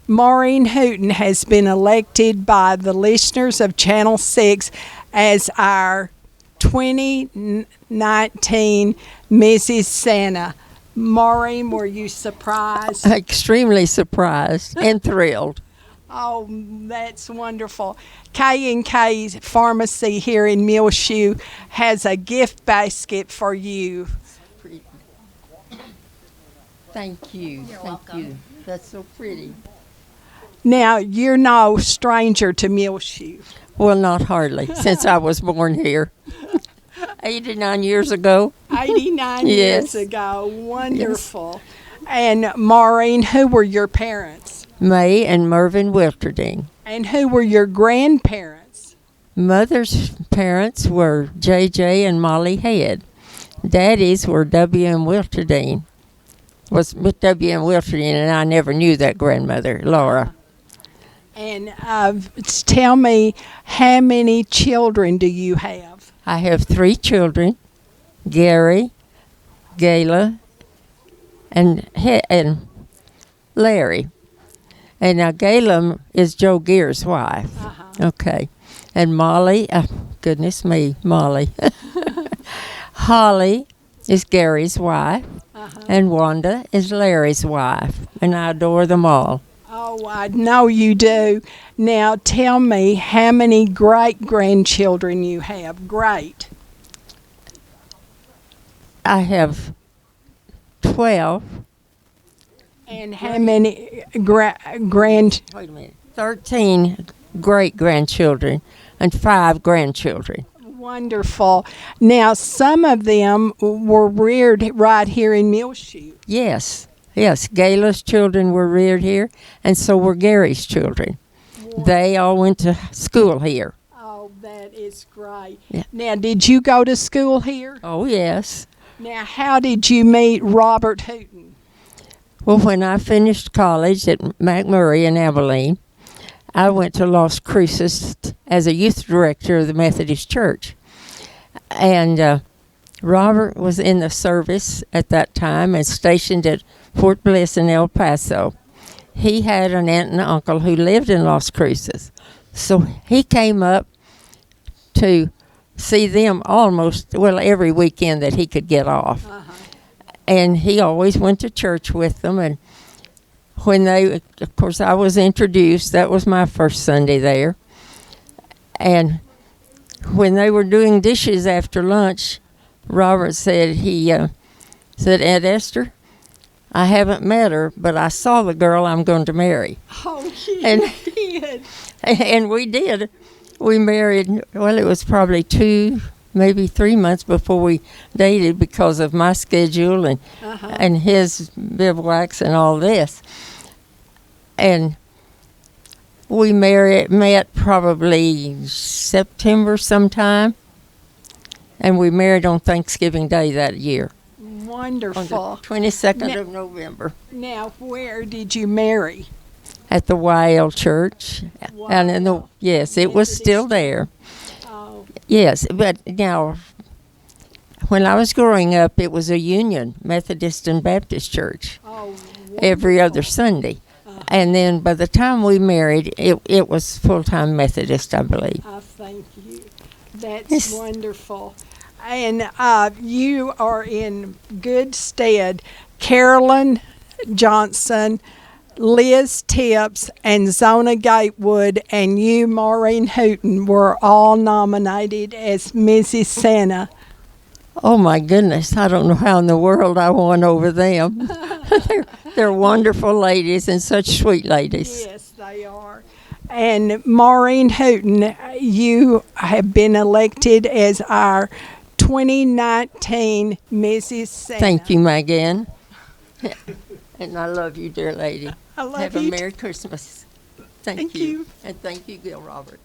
Maurine Hooten has been elected by the listeners of Channel 6 as our 2019 Mrs. Santa. Maurine, were you surprised? Extremely surprised and thrilled. Oh, that's wonderful. K&K Pharmacy here in Muleshoe has a gift basket for you. Thank you. You're Thank welcome. you. That's so pretty. Now, you're no stranger to Muleshoe. Well, not hardly, since I was born here 89 years ago. 89 Yes. years ago. Wonderful. And Maurine, who were your parents? May and Mervyn Wilterding. And who were your grandparents? Mother's parents were J.J. and Molly Head. Daddy's were W.M. Wilterding. Was with W.M. Wilterding, and I never knew that grandmother, Laura. And tell me, how many children do you have? I have 3 children, Gary, Gayla, and Larry. And now Gayla is Joe Gear's wife. Okay. And Molly, goodness me, Molly. Holly is Gary's wife. And Wanda is Larry's wife. And I adore them all. Oh, I know you do. Now tell me how many great-grandchildren you have. Great. I have 12. And how many Wait a minute. 13 great-grandchildren and 5 grandchildren. Wonderful. Now, some of them were reared right here in Muleshoe. Yes. Gayla's children were reared here, and so were Gary's children. They all went to school here. Oh, that is great. Yeah. Now, did you go to school here? Oh, yes. Now, how did you meet Robert Hooten? Well, when I finished college at McMurray in Abilene, I went to Las Cruces as a youth director of the Methodist Church. And Robert was in the service at that time and stationed at Fort Bliss in El Paso. He had an aunt and uncle who lived in Las Cruces. So he came up to see them every weekend that he could get off. And he always went to church with them. And when of course, I was introduced. That was my first Sunday there. And when they were doing dishes after lunch, Robert said, Aunt Esther, I haven't met her, but I saw the girl I'm going to marry. Oh, you And- did. And we did. We married, it was probably 2, maybe 3 months before we dated because of my schedule and his bivouacs and all this. And we met probably September sometime, and we married on Thanksgiving Day that year. Wonderful. On the 22nd of November. Now, where did you marry? At the YL Church. Wow. And it was still there. Oh, Yes, but now, when I was growing up, it was a union, Methodist and Baptist church, every other Sunday. And then by the time we married, it was full-time Methodist, I believe. thank you. That's Yes. wonderful. And you are in good stead. Carolyn Johnson, Liz Tips, and Zona Gatewood, and you, Maurine Hooten, were all nominated as Mrs. Santa. Oh, my goodness. I don't know how in the world I won over them. They're wonderful ladies and such sweet ladies. Yes, they are. And Maurine Hooten, you have been elected as our 2019 Mrs. Santa. Thank you, Megan. And I love you, dear lady. I love Have you a Merry Christmas. Thank Thank you. you. And thank you, Gil Robert.